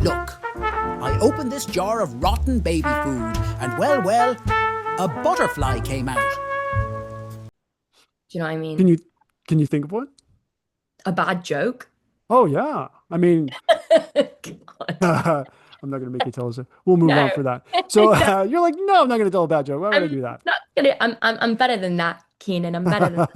Look, I opened this jar of rotten baby food, and well, a butterfly came out. Do you know what I Can mean? you can you think of one? A bad joke? Oh yeah. I mean, God. I'm not gonna make you tell us. We'll move No. on for that. So No, you're like, no, I'm not gonna tell a bad joke. Why would I I'm do that? not gonna I'm better than that, Keenan. I'm better than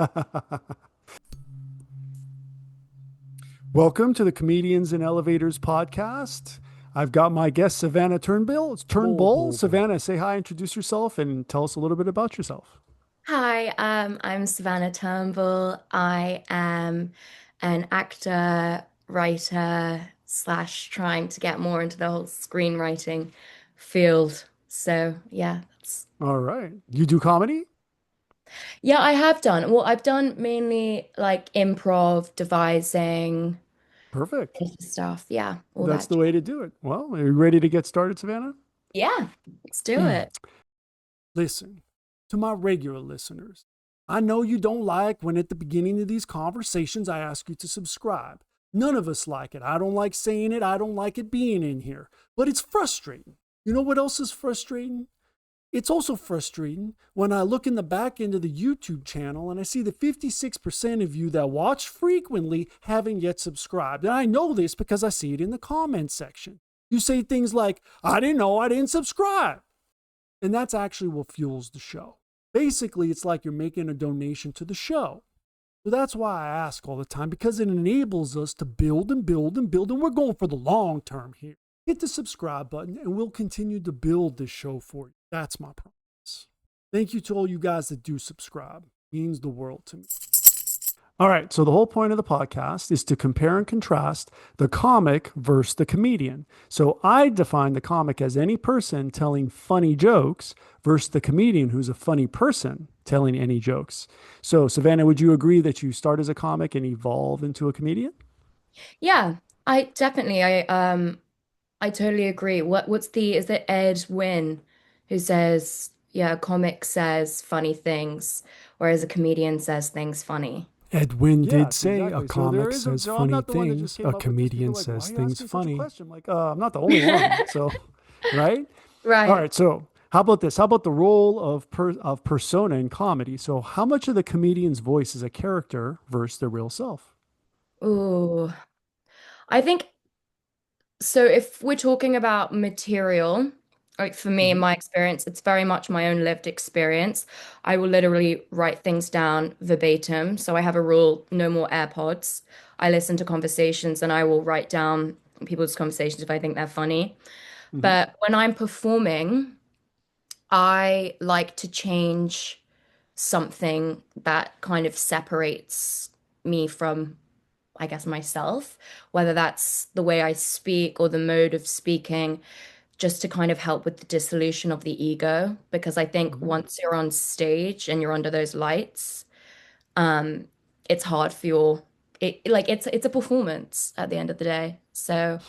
Welcome to the Comedians in Elevators podcast. I've got my guest Savannah Turnbull. It's Turnbull. Savannah, say hi, introduce yourself, and tell us a little bit about yourself. Hi, I'm Savannah Turnbull. I am an actor, writer, slash trying to get more into the whole screenwriting field. So yeah, that's All right. You do comedy? yeah, I have done. Well, I've done mainly like improv, devising, Perfect. stuff. Yeah, all That's that. the way to do it. Well, are you ready to get started, Savannah? Yeah, let's do it. Listen, to my regular listeners, I know you don't like when at the beginning of these conversations I ask you to subscribe. None of us like it. I don't like saying it. I don't like it being in here. But it's frustrating. You know what else is frustrating? It's also frustrating when I look in the back end of the YouTube channel and I see that 56% of you that watch frequently haven't yet subscribed. And I know this because I see it in the comments section. You say things like, I didn't know I didn't subscribe. And that's actually what fuels the show. Basically, it's like you're making a donation to the show. So that's why I ask all the time, because it enables us to build and build and build. And we're going for the long term here. Hit the subscribe button and we'll continue to build this show for you. That's my promise. Thank you to all you guys that do subscribe. It means the world to me. All right. So the whole point of the podcast is to compare and contrast the comic versus the comedian. So I define the comic as any person telling funny jokes versus the comedian who's a funny person telling any jokes. So Savannah, would you agree that you start as a comic and evolve into a comedian? Yeah, I definitely I totally agree. What's the is it Ed Wynn who says, yeah, a comic says funny things, whereas a comedian says things funny. Edwin did say a comic says funny things, a comedian says things funny. I'm like, I'm not the only one. So, right? All Right. right. So, how about this? How about the role of persona in comedy? So, how much of the comedian's voice is a character versus their real self? Ooh. I think so if we're talking about material, like for me, in Hmm. my experience, it's very much my own lived experience. I will literally write things down verbatim. So I have a rule, no more AirPods. I listen to conversations and I will write down people's conversations if I think they're funny. Hmm. But when I'm performing, I like to change something that kind of separates me from, I guess, myself, whether that's the way I speak or the mode of speaking, just to kind of help with the dissolution of the ego. Because I think Hmm. once you're on stage and you're under those lights, um, it's hard for your it's a performance at the end of the day. So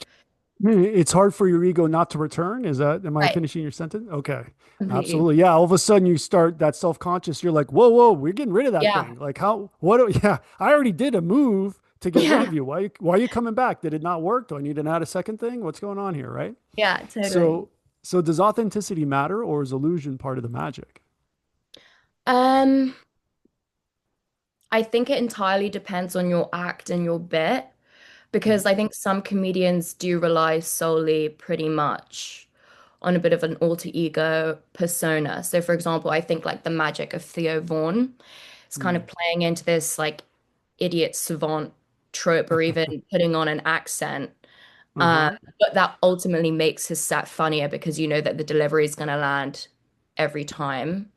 It's hard for your ego not to return. Am I right, finishing your sentence? Okay. completely. Absolutely. Yeah. All of a sudden you start that self conscious. You're like, whoa, we're getting rid of that Yeah. thing. Like, yeah, I already did a move to get rid Yeah. of you. Why are you coming back? Did it not work? Do I need to add a second thing? What's going on here? Right. Yeah, totally. So, so does authenticity matter or is illusion part of the magic? Um, I think it entirely depends on your act and your bit because Mhm. I think some comedians do rely solely pretty much on a bit of an alter ego persona. So, for example, I think like the magic of Theo Vaughn is kind of Mm. playing into this like idiot savant trope or even putting on an accent. Um, Uh-huh. but that ultimately makes his set funnier because you know that the delivery is going to land every time.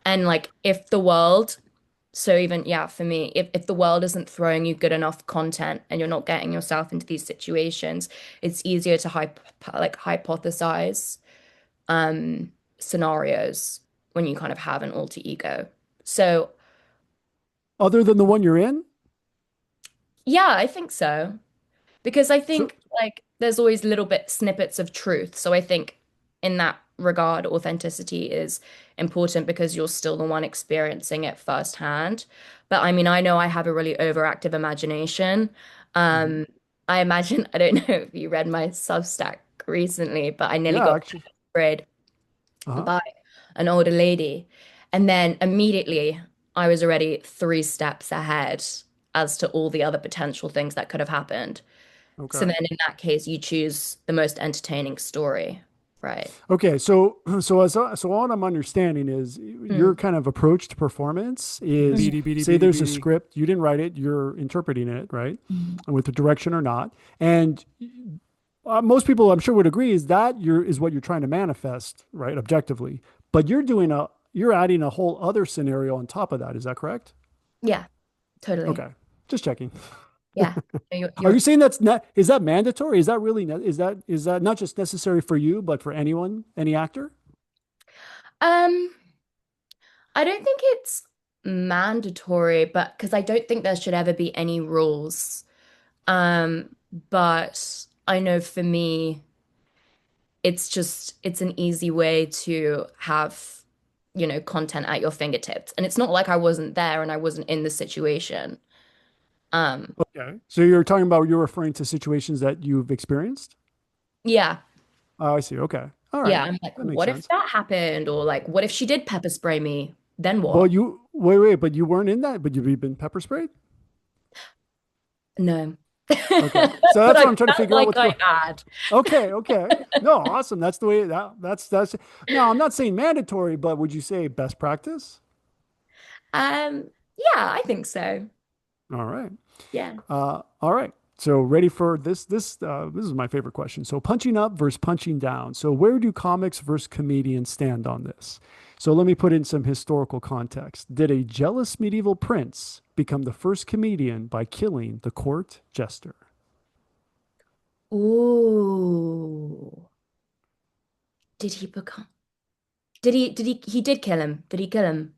And like if the world so even, yeah, for me, if the world isn't throwing you good enough content and you're not getting yourself into these situations, it's easier to hypothesize um scenarios when you kind of have an alter ego. So Other than the one you're in? yeah, I think so. Because I So think like there's always little bit snippets of truth. So I think in that regard, authenticity is important because you're still the one experiencing it firsthand. But I mean, I know I have a really overactive imagination. Mhm. Um, I imagine, I don't know if you read my Substack recently, but I nearly Yeah, got actually. sprayed Uh-huh. by an older lady. And then immediately I was already 3 steps ahead as to all the other potential things that could have happened. So Okay. then in that case, you choose the most entertaining story, right? Okay, so so what I'm understanding is your Mm. kind of approach to performance is Mhm. Beady, beady, say beady, there's a beady. script, you didn't write it, you're interpreting it, right? Mhm. And with the direction or not. And most people I'm sure would agree is that is what you're trying to manifest, right? Objectively. But you're adding a whole other scenario on top of that. Is that correct? Yeah, totally. Okay. Just checking. Yeah. No, Are you you're saying that's not, is that mandatory? Is that really, is that not just necessary for you, but for anyone, any actor? um I don't think it's mandatory, but because I don't think there should ever be any rules. But I know for me, it's an easy way to have, content at your fingertips. And it's not like I wasn't there and I wasn't in the situation. Um, Okay. So you're referring to situations that you've experienced? yeah, Oh, I see. Okay. All yeah. right. I'm like, That makes what if sense. that happened? Or like, what if she did pepper spray me? Then Well, what? wait, but you weren't in that, but you've been pepper sprayed? No. Okay. So But that's I what I'm trying to felt figure out like what's I going. had. Okay, okay. No, awesome. That's the way that's now I'm not saying mandatory, but would you say best practice? Yeah, I think so. All right. Yeah. All right. So ready for this? This is my favorite question. So punching up versus punching down. So where do comics versus comedians stand on this? So let me put in some historical context. Did a jealous medieval prince become the first comedian by killing the court jester? Ooh. Did he become? He did kill him. Did he kill him?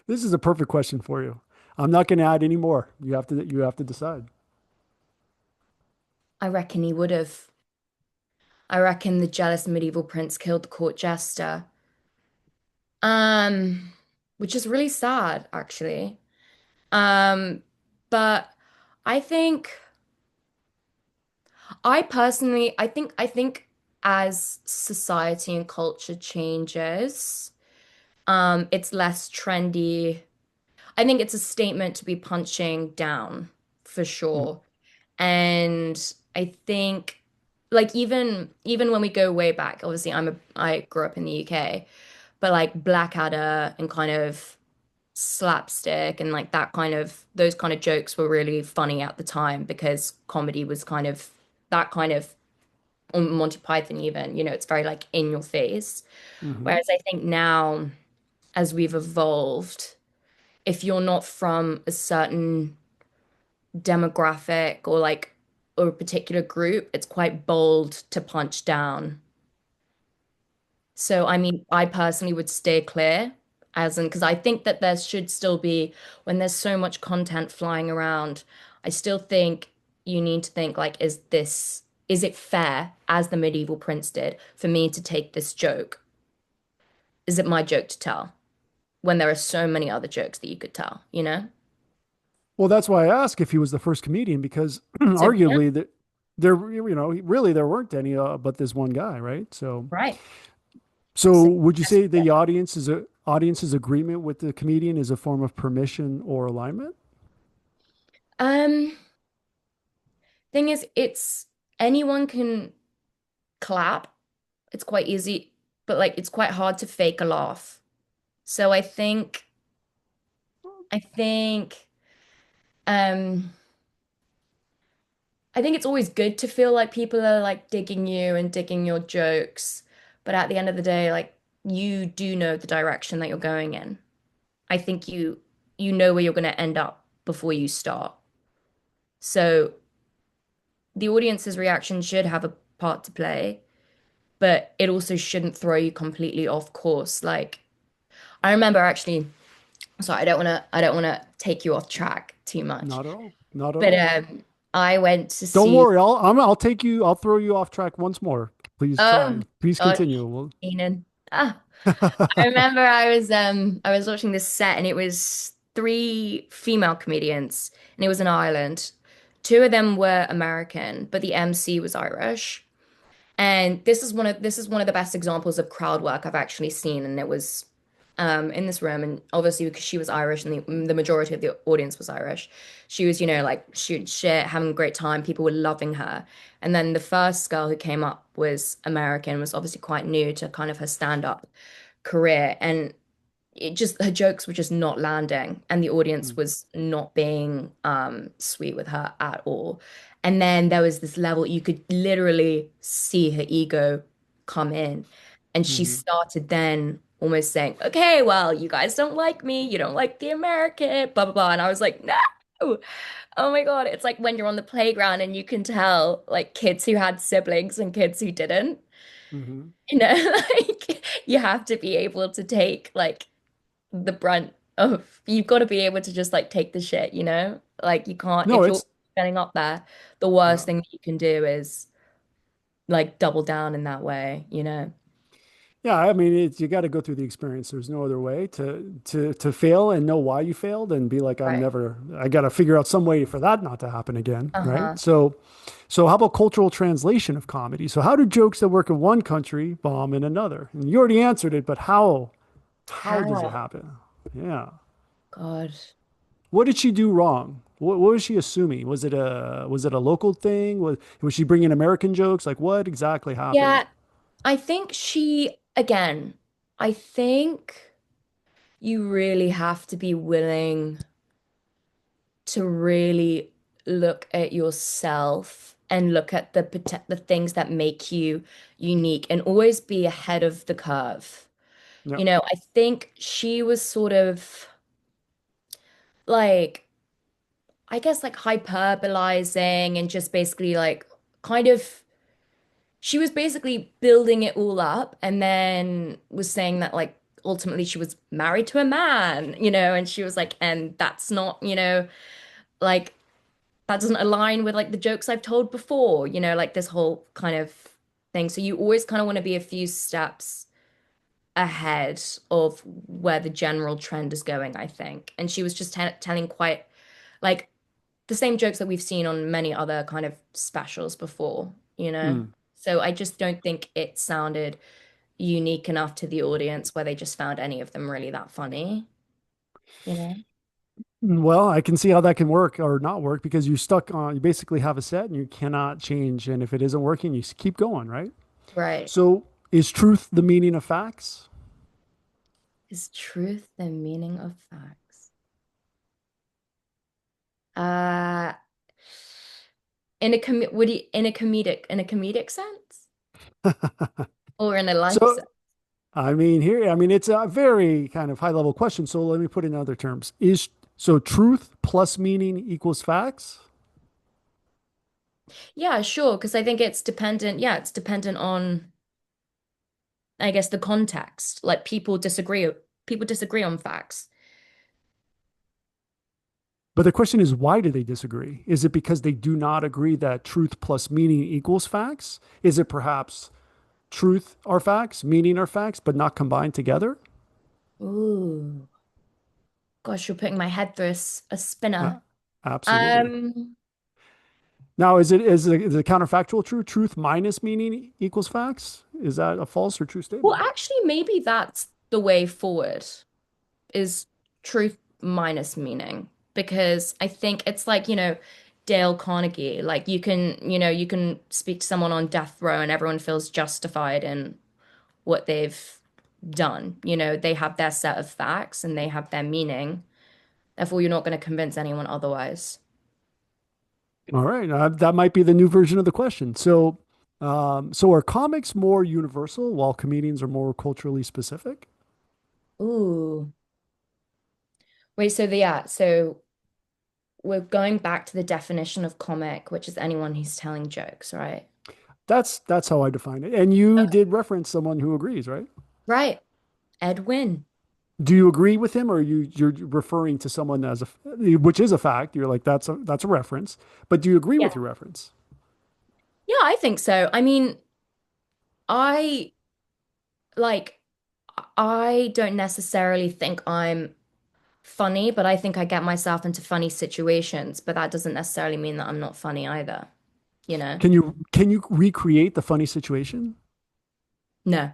This is a perfect question for you. I'm not going to add any more. You have to decide. I reckon he would have. I reckon the jealous medieval prince killed the court jester. Um, which is really sad, actually. Um, but I think I think as society and culture changes, it's less trendy. I think it's a statement to be punching down for Mm, sure. And I think like even when we go way back, obviously I grew up in the UK, but like Blackadder and kind of slapstick and like that kind of those kind of jokes were really funny at the time because comedy was kind of that kind of Monty Python even, it's very like in your face. mhm. Whereas I think now as we've evolved, if you're not from a certain demographic or a particular group, it's quite bold to punch down. So I mean, I personally would stay clear, as in because I think that there should still be when there's so much content flying around, I still think you need to think like, is it fair, as the medieval prince did, for me to take this joke? Is it my joke to tell when there are so many other jokes that you could tell, you know? Well, that's why I asked if he was the first comedian because So yeah, arguably really there weren't any but this one guy, right? right. So So would you yes, say the audience's agreement with the comedian is a form of permission or alignment? um thing is, it's anyone can clap. It's quite easy, but like it's quite hard to fake a laugh. So I think um I think it's always good to feel like people are like digging you and digging your jokes, but at the end of the day, like you do know the direction that you're going in. I think you know where you're going to end up before you start. So the audience's reaction should have a part to play, but it also shouldn't throw you completely off course. Like I remember actually, sorry, I don't want to take you off track too much. Not at all. Not at But all. I went to Don't see worry. I'll throw you off track once more. Please oh try. Please gosh, continue. Keenan. Ah, I remember I was watching this set and it was 3 female comedians and it was an island. two of them were American, but the MC was Irish. And this is one of the best examples of crowd work I've actually seen, and it was in this room, and obviously because she was Irish and the majority of the audience was Irish, she was, like shooting shit, having a great time. People were loving her. And then the first girl who came up was American, was obviously quite new to kind of her stand-up career, and it just her jokes were just not landing and the audience Mm. was not being sweet with her at all. And then there was this level you could literally see her ego come in, and she Hmm. started then almost saying, okay, well, you guys don't like me, you don't like the American, blah blah blah. And I was like, no. Oh my God, it's like when you're on the playground and you can tell like kids who had siblings and kids who didn't, Hmm. like you have to be able to take like the brunt of, you've got to be able to just like take the shit, Like you can't, No, if you're it's getting up there, the yeah. worst thing that you can do is like double down in that way. Yeah, I mean, you got to go through the experience. There's no other way to fail and know why you failed and be like, Right. I got to figure out some way for that not to happen again, right? Uh-huh. So how about cultural translation of comedy? So how do jokes that work in one country bomb in another? And you already answered it, but how does it How? happen? Yeah. God. What did she do wrong? What was she assuming? Was it a local thing? Was she bringing American jokes? Like what exactly happened? Yeah, I think again, I think you really have to be willing to really look at yourself and look at the things that make you unique and always be ahead of the curve. Yeah. I think she was sort of like, I guess like hyperbolizing and just basically like kind of, she was basically building it all up and then was saying that like ultimately she was married to a man, and she was like, and that's not, like that doesn't align with like the jokes I've told before, like this whole kind of thing. So you always kind of want to be a few steps ahead of where the general trend is going, I think. And she was just telling quite like the same jokes that we've seen on many other kind of specials before. Mm. So I just don't think it sounded unique enough to the audience where they just found any of them really that funny. Well, I can see how that can work or not work because you basically have a set and you cannot change. And if it isn't working, you keep going, right? Right. So is truth the meaning of facts? Is truth the meaning of facts? Uh, in a comedic sense or in a life So, sense? it's a very kind of high level question. So let me put it in other terms. So truth plus meaning equals facts? Yeah, sure, because I think it's dependent. Yeah, it's dependent on, I guess, the context. Like people disagree on facts. But the question is, why do they disagree? Is it because they do not agree that truth plus meaning equals facts? Is it perhaps truth are facts, meaning are facts, but not combined together? Ooh, gosh, you're putting my head through a Uh, spinner. absolutely. Um, Now, is it counterfactual true? Truth minus meaning equals facts? Is that a false or true well, statement? actually, maybe that's the way forward, is truth minus meaning. Because I think it's like, Dale Carnegie, like you can speak to someone on death row and everyone feels justified in what they've done. They have their set of facts and they have their meaning. Therefore, you're not going to convince anyone otherwise. All right, that might be the new version of the question. So are comics more universal while comedians are more culturally specific? Ooh. Wait, so we're going back to the definition of comic, which is anyone who's telling jokes, right? That's how I define it. And you did reference someone who agrees, right? Right. Edwin. Do you agree with him, or you're referring to someone which is a fact? You're like that's a reference, but do you agree Yeah. with your reference? Yeah, I think so. I mean, I like I don't necessarily think I'm funny, but I think I get myself into funny situations, but that doesn't necessarily mean that I'm not funny either, you know? Can you recreate the funny situation? No,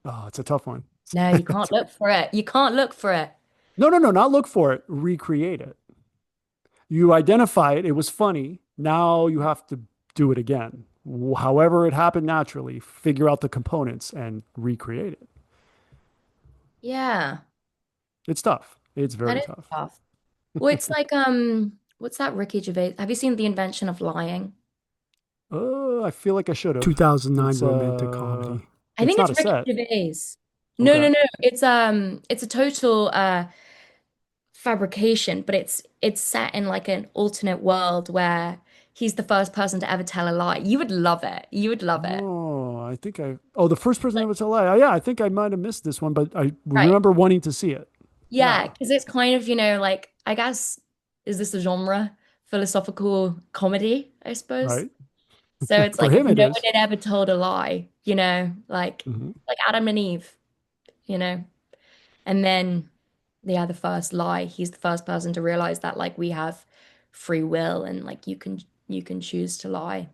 Oh, it's a tough one. no, you can't look for it. You can't look for it. No, no, no, not look for it. Recreate it. You identify it. It was funny. Now you have to do it again. However it happened naturally, figure out the components and recreate it. Yeah, It's tough. It's that very is tough. tough. Well, it's like, what's that Ricky Gervais? Have you seen The Invention of Lying? I feel like I should have. 2009 It's, romantic comedy. I It's think not it's a Ricky set. Gervais. No, no, Okay. no. It's a total fabrication, but it's set in like an alternate world where he's the first person to ever tell a lie. You would love it. You would love it. The first person ever to lie. Yeah, I think I might have missed this one, but I Right. remember wanting to see it. Yeah, Yeah, because it's kind of, like, I guess, is this a genre? Philosophical comedy, I suppose. right. So it's For like if him, it no one is. had ever told a lie, like Mhm. Adam and Eve, you know, and then the first lie, he's the first person to realize that like we have free will and like you can choose to lie.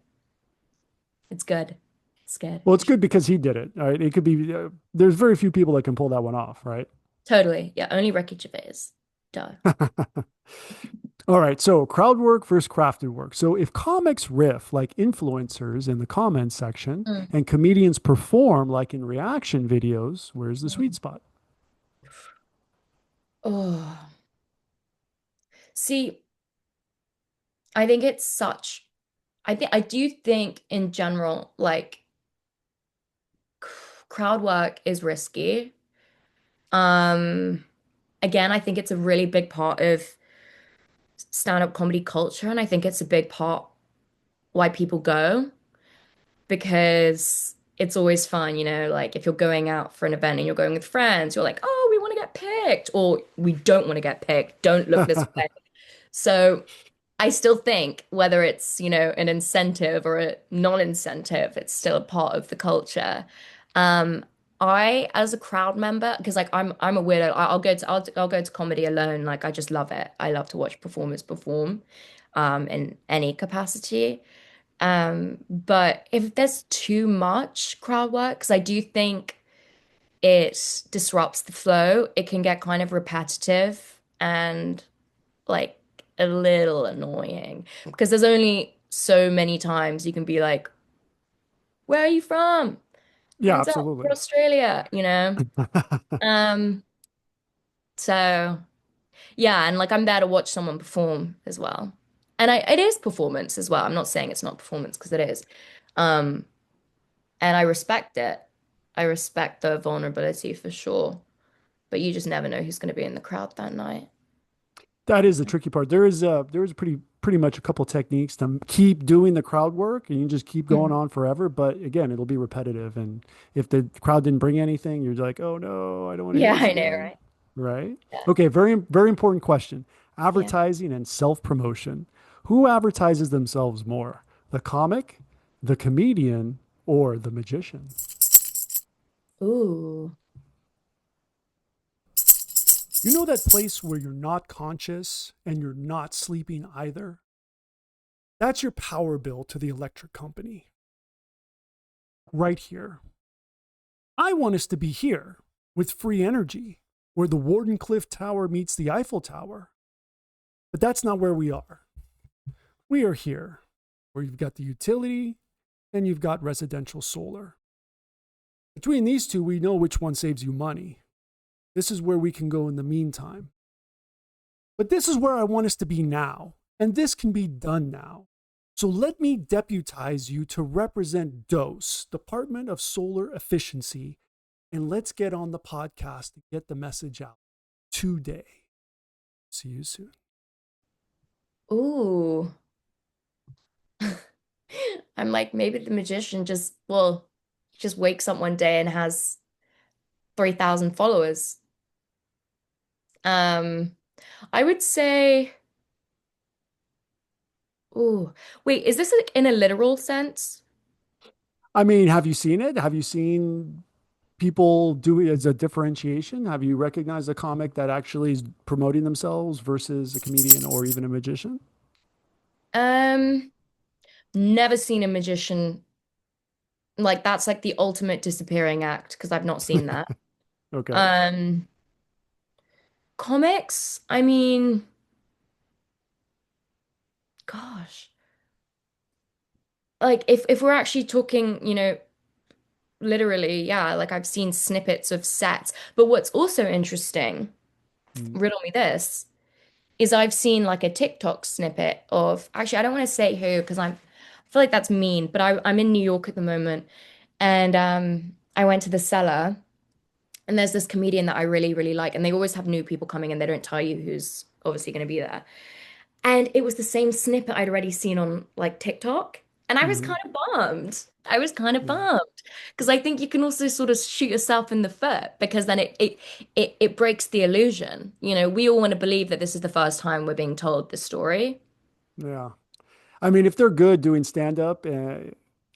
It's good. It's good. Well, You it's should good because he did it. Right? It could be. There's very few people that can pull that one off, right? totally. Yeah, only Ricky Gervais. Duh. All right. So crowd work versus crafted work. So if comics riff like influencers in the comments section Mm. and comedians perform like in reaction videos, where's the sweet Mm. spot? Oh. See, I think it's such I do think in general, like crowd work is risky. Um, Again, I think it's a really big part of stand-up comedy culture, and I think it's a big part why people go because it's always fun, like if you're going out for an event and you're going with friends, you're like, oh, we want to get picked, or we don't want to get picked. Don't look this way. So I still think whether it's, an incentive or a non-incentive, it's still a part of the culture. Um, I, as a crowd member, because like I'm a weirdo. I'll go to comedy alone. Like I just love it. I love to watch performers perform, in any capacity. But if there's too much crowd work, because I do think it disrupts the flow, it can get kind of repetitive and like a little annoying because there's only so many times you can be like, "Where are you from?" Yeah, Turns out we're absolutely. Australia. Um, so yeah, and like I'm there to watch someone perform as well. And it is performance as well. I'm not saying it's not performance because it is. Um, and I respect it. I respect the vulnerability for sure. But you just never know who's going to be in the crowd that night. That is the tricky part. There is pretty much a couple techniques to keep doing the crowd work, and you just keep going Mhm. on forever. But again, it'll be repetitive, and if the crowd didn't bring anything, you're like, oh no, I don't want to hear Yeah, this I know, again, right? right? Yeah. Okay, very important question. Yeah. Advertising and self promotion. Who advertises themselves more, the comic, the comedian, or the magician? Ooh. You know that place where you're not conscious and you're not sleeping either? That's your power bill to the electric company. Right here. I want us to be here with free energy, where the Wardenclyffe Tower meets the Eiffel Tower. But that's not where we are. We are here, where you've got the utility and you've got residential solar. Between these two, we know which one saves you money. This is where we can go in the meantime. But this is where I want us to be now, and this can be done now. So let me deputize you to represent DOSE, Department of Solar Efficiency, and let's get on the podcast and get the message out today. See you soon. Ooh. I'm like, maybe the magician just wakes up one day and has 3,000 followers. Um, I would say, ooh, wait, is this like in a literal sense? I mean, have you seen it? Have you seen? people do it as a differentiation? Have you recognized a comic that actually is promoting themselves versus a comedian or even a magician? Um, Never seen a magician like that's like the ultimate disappearing act because I've not seen that. Okay. Um, Comics, I mean, gosh, like if we're actually talking, literally, yeah, like I've seen snippets of sets. But what's also interesting, Mm. riddle me this, is I've seen like a TikTok snippet of actually I don't want to say who because I feel like that's mean, but I'm in New York at the moment and I went to the cellar and there's this comedian that I really, really like, and they always have new people coming and they don't tell you who's obviously going to be there. And it was the same snippet I'd already seen on like TikTok. And I was Hmm. kind of bummed. I was kind of Yeah. bummed because I think you can also sort of shoot yourself in the foot because then it breaks the illusion. We all want to believe that this is the first time we're being told this story. Yeah. I mean, if they're good doing stand up,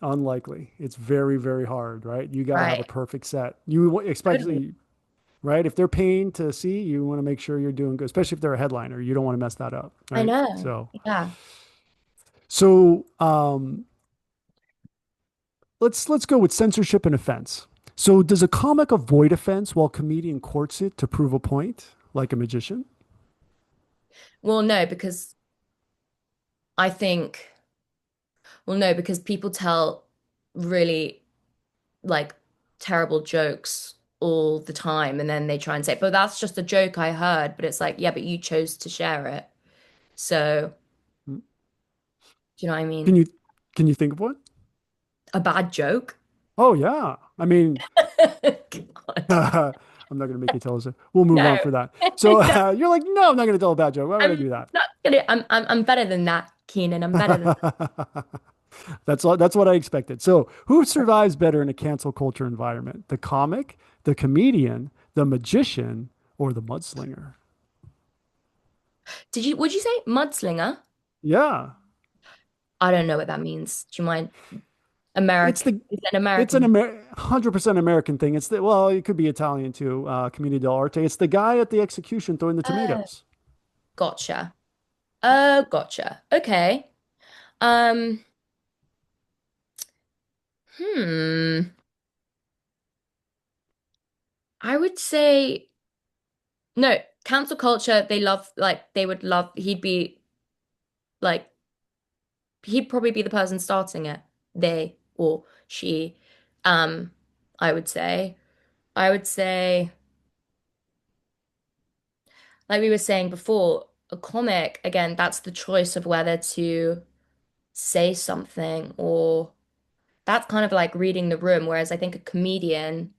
unlikely. It's very, very hard, right? You got to have a Right. perfect set. Totally. Especially, right? If they're paying to see, you want to make sure you're doing good, especially if they're a headliner. You don't want to mess that up, I right? know. So, Yeah. so let's go with censorship and offense. So, does a comic avoid offense while comedian courts it to prove a point, like a magician? Well, no, because I think, well, no, because people tell really like terrible jokes all the time and then they try and say, but that's just a joke I heard. But it's like, yeah, but you chose to share it. So, do you know what I Can mean? you can you think of one? A bad joke? Oh yeah. I mean, God. I'm not going to make you tell us. We'll move No. on for that. So No, you're like, no, I'm not going to tell a bad joke. Why would I I'm do that? not gonna I'm better than that, Keenan. I'm better than That's what I expected. So who survives better in a cancel culture environment? The comic, the comedian, the magician, or the mudslinger? would you say mudslinger? Yeah. I don't know what that means. Do you mind? It's American. the Is it an it's an American? 100% American thing. Well, it could be Italian too, Community dell'arte. It's the guy at the execution throwing the Uh, tomatoes. Gotcha. Oh, gotcha. Okay. Um, hmm. I would say no, cancel culture, they love like they would love he'd be like he'd probably be the person starting it. They or she. Um, I would say. I would say, like we were saying before, a comic, again, that's the choice of whether to say something or that's kind of like reading the room, whereas I think a comedian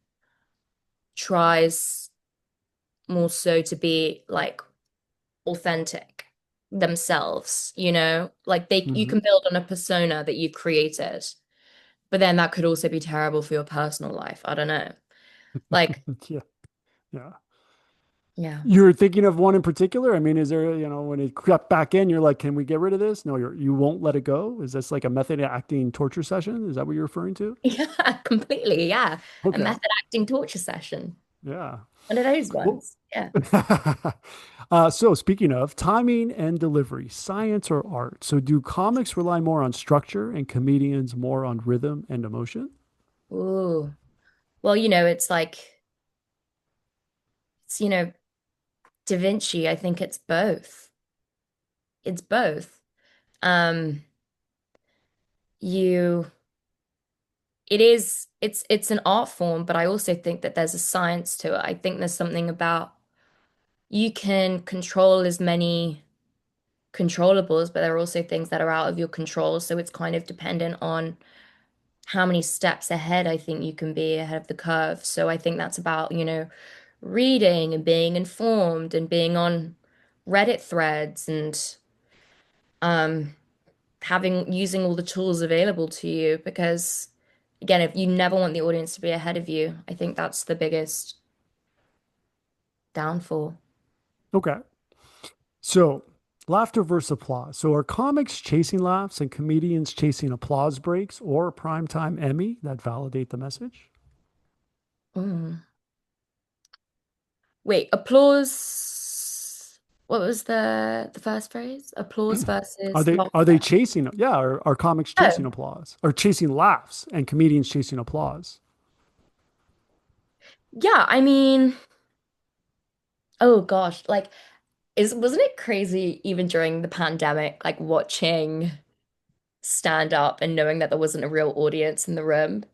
tries more so to be like authentic themselves, like you Hmm. can build on a persona that you've created, but then that could also be terrible for your personal life. I don't know. Like, Yeah. Yeah. yeah. You're thinking of one in particular? I mean, is there, when it crept back in, you're like, can we get rid of this? No, you won't let it go. Is this like a method acting torture session? Is that what you're referring to? Yeah, completely. Yeah. A Okay. method acting torture session. Yeah. One of those Well, ones. Yeah. so speaking of timing and delivery, science or art. So do comics rely more on structure and comedians more on rhythm and emotion? Ooh. Well, it's like it's Da Vinci. I think it's both. It's both. Um, you it's an art form, but I also think that there's a science to it. I think there's something about you can control as many controllables, but there are also things that are out of your control. So it's kind of dependent on how many steps ahead I think you can be ahead of the curve. So I think that's about, reading and being informed and being on Reddit threads and um having using all the tools available to you because again, if you never want the audience to be ahead of you, I think that's the biggest downfall. Okay. So laughter versus applause. So are comics chasing laughs and comedians chasing applause breaks or a primetime Emmy that validate the message? Mm. Wait, applause. What was the first phrase? Applause versus Are they laughter. chasing? Yeah, are comics chasing Oh, applause or chasing laughs and comedians chasing applause? yeah, I mean, oh gosh, like is wasn't it crazy even during the pandemic, like watching stand up and knowing that there wasn't a real audience in the room?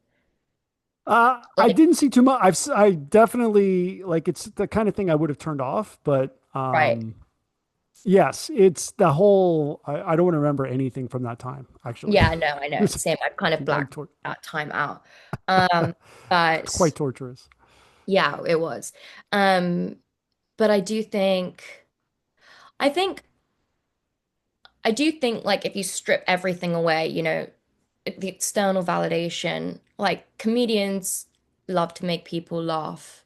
I Like, didn't see too much. I definitely like it's the kind of thing I would have turned off, but right. yes, it's the whole. I don't want to remember anything from that time. Actually, Yeah, no, I know. it's Same. I've kind of like blacked that time out. Um, but quite torturous. yeah, it was. Um, but I think I do think like if you strip everything away, the external validation, like comedians love to make people laugh.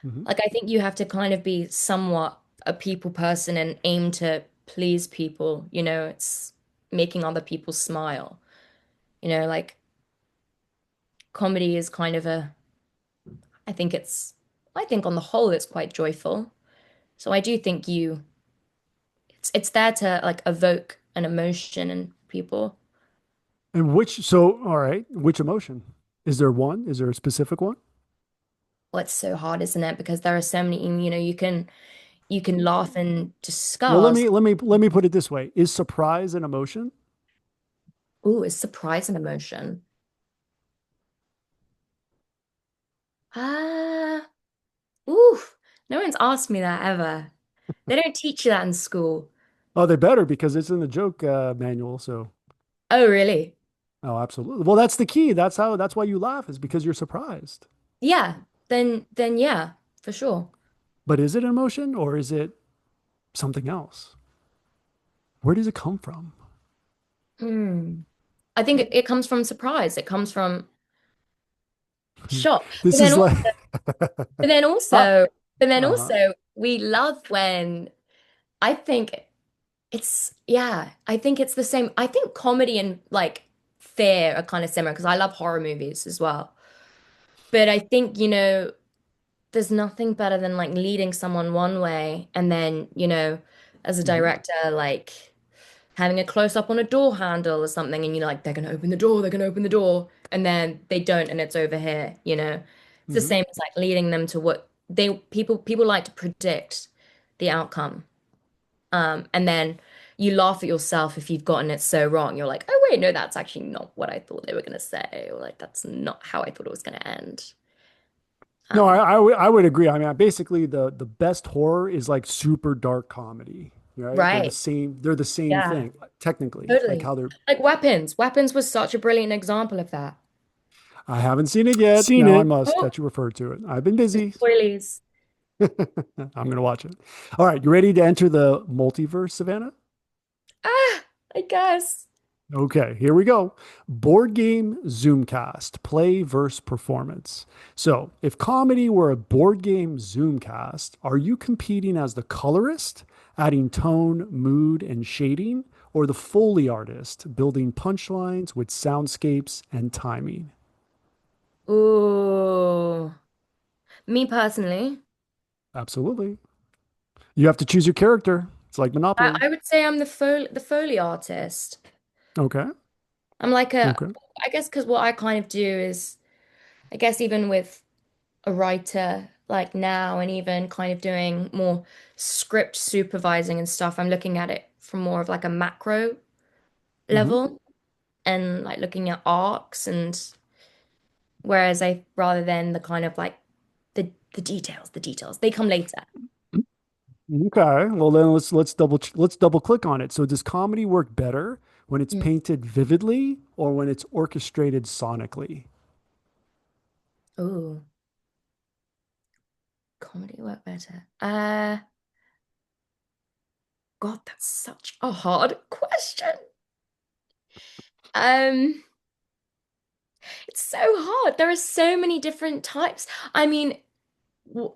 Hmm. Like I think you have to kind of be somewhat a people person and aim to please people. It's making other people smile. Like comedy is kind of I think I think on the whole it's quite joyful. So I do think it's there to like evoke an emotion in people. And so all right, which emotion? Is there one? Is there a specific one? Well, it's so hard, isn't it? Because there are so many, you can laugh in Well, disgust. let me put it this way: is surprise an emotion? Ooh, is surprise an emotion? Ah, ooh, no one's asked me that ever. They don't teach you that in school. Oh, they better because it's in the joke manual. So, Oh, really? oh, absolutely. Well, that's the key. That's why you laugh is because you're surprised. Yeah. Then yeah, for sure. But is it an emotion or is it something else? Where does it come from? Hmm. I think it comes from surprise. It comes from shock. But This then is like, also, but then uh, also, but then uh-huh. also, we love when I think yeah, I think it's the same. I think comedy and like fear are kind of similar because I love horror movies as well. But I think, there's nothing better than like leading someone one way and then, as a Hmm. director, like having a close up on a door handle or something, and you're like, they're gonna open the door, they're gonna open the door, and then they don't, and it's over here. It's the Hmm. same as like leading them to what people like to predict the outcome. And then you laugh at yourself if you've gotten it so wrong. You're like, oh wait, no, that's actually not what I thought they were gonna say, or like that's not how I thought it was gonna end. No, Um, I would agree. I mean, basically the best horror is like super dark comedy, right? right. They're the same Yeah, thing, technically, like totally. how they're, Like Weapons. Weapons was such a brilliant example of that. I haven't seen it yet. Seen Now I it. must Oh, that you referred to it. I've been busy. spoilies. I'm going to watch it. All right. You ready to enter the multiverse, Savannah? Ah, I guess. Okay, here we go. Board game Zoomcast, play versus performance. So, if comedy were a board game Zoomcast, are you competing as the colorist, adding tone, mood, and shading, or the Foley artist, building punchlines with soundscapes and timing? Ooh. Me personally, Absolutely. You have to choose your character. It's like I, Monopoly. I would say I'm the Foley artist. Okay. I'm like Okay. I guess because what I kind of do is, I guess even with a writer like now and even kind of doing more script supervising and stuff, I'm looking at it from more of like a macro Hmm. level and like looking at arcs and whereas I rather than the kind of like the details, they come later. Okay. Well, then let's double click on it. So does comedy work better when it's Mm. painted vividly or when it's orchestrated sonically? Ooh, comedy work better. God, that's such a hard question. Um, it's so hard. There are so many different types. I mean,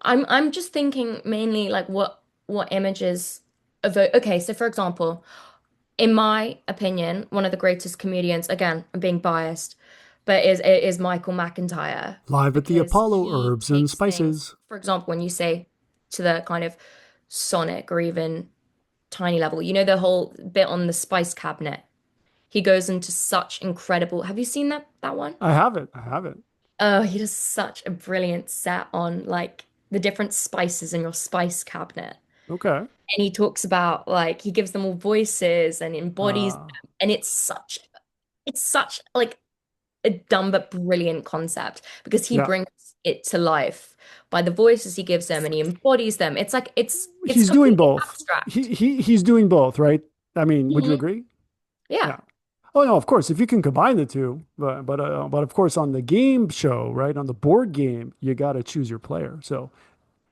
I'm just thinking mainly like what images evoke. Okay, so for example, in my opinion, one of the greatest comedians, again, I'm being biased, but it is Michael McIntyre Live at the because Apollo, he Herbs and takes things, Spices. for example, when you say to the kind of sonic or even tiny level, you know, the whole bit on the spice cabinet. He goes into such incredible. Have you seen that one? I have it. I have it. Oh, he does such a brilliant set on like the different spices in your spice cabinet. Okay. And he talks about like he gives them all voices and embodies Uh, them. And it's such like a dumb but brilliant concept because he yeah. brings it to life by the voices he gives them and he embodies them. It's like it's He's doing completely both. abstract. He's doing both, right? I mean, would you Mhm. agree? Yeah. Yeah. Oh no, of course, if you can combine the two, but of course on the game show, right, on the board game, you got to choose your player. So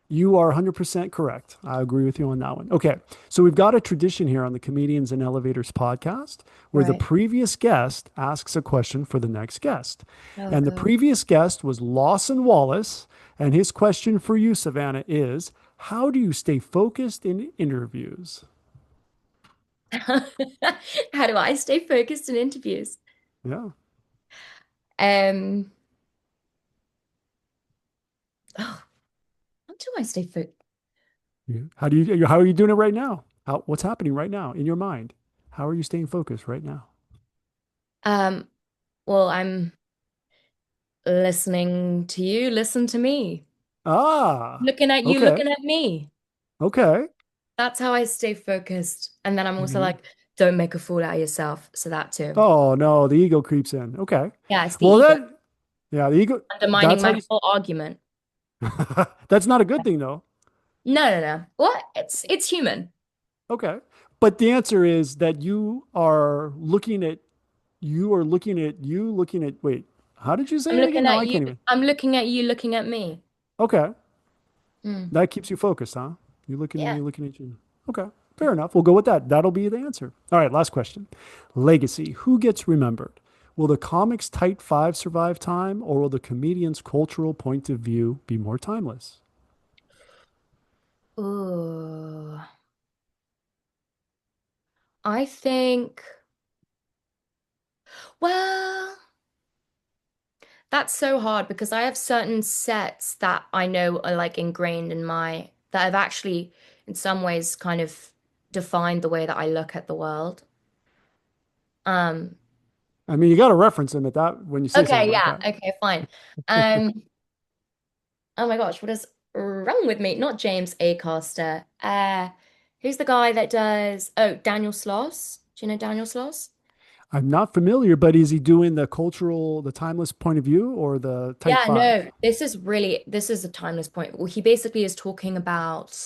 you are 100% correct. I agree with you on that one. Okay. So we've got a tradition here on the Comedians and Elevators podcast where the Right. previous guest asks a question for the next guest. Oh And the God. previous guest was Lawson Wallace. And his question for you, Savannah, is how do you stay focused in interviews? How do I stay focused in interviews? Yeah. Um, oh, how do I stay focused? Yeah. How are you doing it right now? What's happening right now in your mind? How are you staying focused right now? Um, well, I'm listening to you, listen to me. Ah, Looking at you, okay. looking at me. Okay. That's how I stay focused. And then I'm also Mhm. like, don't make a fool out of yourself. So that too. Oh no, the ego creeps in. Okay. Yeah, it's the Well ego then, yeah, the ego, undermining that's how my you, whole argument. that's not a good thing though. No, no, no. What? It's human. Okay. But the answer is that you looking at, wait, how did you I'm say it again? looking Now at I you. can't even. I'm looking at you, looking at me. Okay. Hmm. That keeps you focused, huh? You looking at Yeah. me, looking at you. Okay. Fair enough. We'll go with that. That'll be the answer. All right. Last question. Legacy. Who gets remembered? Will the comic's tight five survive time, or will the comedian's cultural point of view be more timeless? Ooh. I think, well, that's so hard because I have certain sets that I know are like ingrained in that have actually, in some ways, kind of defined the way that I look at the world. Um, I mean, you got to reference him at that when you say something okay, like yeah, that. okay, fine. Um, oh my gosh, what is wrong with me? Not James Acaster. Who's the guy that does, oh, Daniel Sloss? Do you know Daniel Sloss? I'm not familiar, but is he doing the timeless point of view or the tight Yeah, five? no, this is a timeless point. Well, he basically is talking about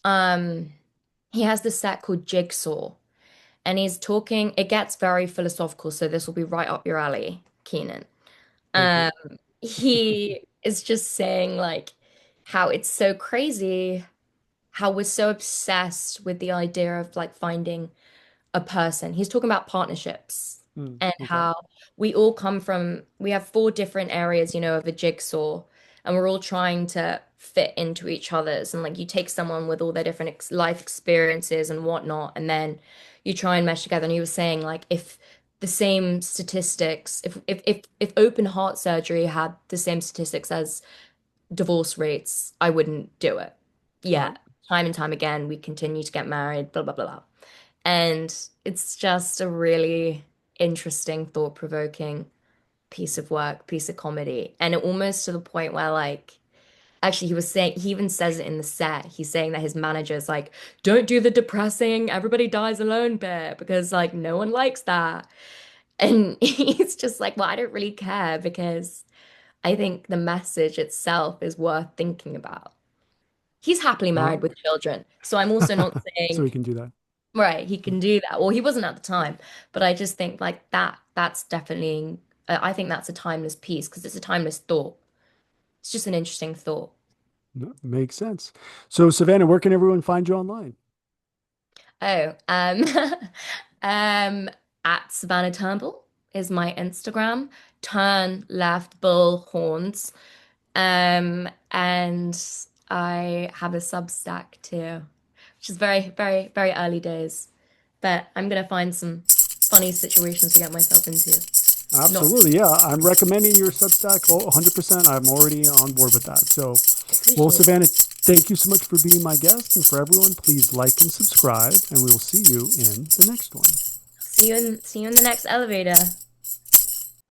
um he has this set called Jigsaw and he's talking it gets very philosophical, so this will be right up your alley, Keenan. Thank you. Um he is just saying like how it's so crazy how we're so obsessed with the idea of like finding a person. He's talking about partnerships and Okay. how we have four different areas, you know, of a jigsaw, and we're all trying to fit into each other's. And like you take someone with all their different ex life experiences and whatnot, and then you try and mesh together. And he was saying like if the same statistics, if open heart surgery had the same statistics as divorce rates, I wouldn't do it. Right. Yeah, time and time again, we continue to get married, blah blah blah blah. And it's just a really interesting, thought-provoking piece of work, piece of comedy. And it almost to the point where like actually he was saying he even says it in the set. He's saying that his manager's like, don't do the depressing, everybody dies alone bit because like no one likes that. And he's just like, well, I don't really care because I think the message itself is worth thinking about. He's happily married Well, with children. So I'm also not so he saying can do that. right, he can do that. Well, he wasn't at the time, but I just think like that's definitely I think that's a timeless piece because it's a timeless thought. It's just an interesting thought. No, makes sense. So, Savannah, where can everyone find you online? Oh, um at Savannah Turnbull is my Instagram. Turn left bull horns. And I have a Substack too, which is very, very, very early days. But I'm gonna find some funny situations to get myself into. Absolutely. Yeah. I'm recommending your Substack 100%. I'm already on board with that. So, well, Savannah, thank you so much for being my guest. And for everyone, please like and subscribe, and we will see you in the next one. See you in the next elevator.